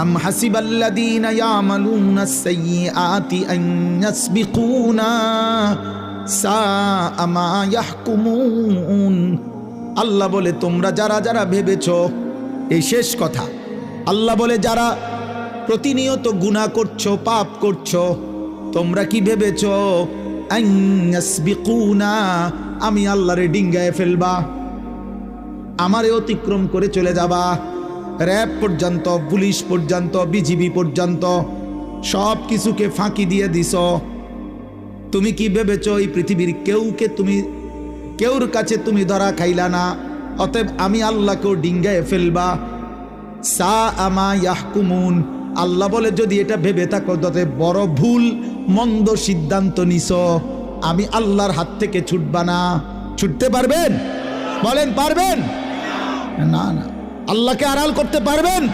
আম হাসিবাল্লাযীনা ইয়ামালুনাস সাইয়্যাতি আন ইয়াসবিকুনা সাআ মা ইয়াহকুমুন। আল্লাহ বলে তোমরা যারা যারা ভেবেছো, এই শেষ কথা, আল্লাহ বলে যারা প্রতিনিয়ত গুনাহ করছো, পাপ করছো, তোমরা কি ভেবেছো আন ইয়াসবিকুনা, আমি আল্লাহরে ডিঙ্গায় ফেলবা, আমারে অতিক্রম করে চলে যাবা। র‍্যাব পর্যন্ত, পুলিশ পর্যন্ত, বিজিবি পর্যন্ত সব কিছুকে ফাঁকি দিয়ে দিছ। তুমি কি ভেবেছো এই পৃথিবীর কেউর কাছে তুমি ধরা খাইলা না, অতএব আমি আল্লাহকেও ডিঙ্গায় ফেলবা। সাআ মা ইয়াহকুমুন। আল্লাহ বলে যদি এটা ভেবে থাকো তাতে বড় ভুল মন্দ সিদ্ধান্ত নিছ, আমি আল্লাহর হাত থেকে ছুটবা না। ছুটতে পারবেন? বলেন পারবেন? না না। আল্লাহকে আড়াল করতে পারবেন?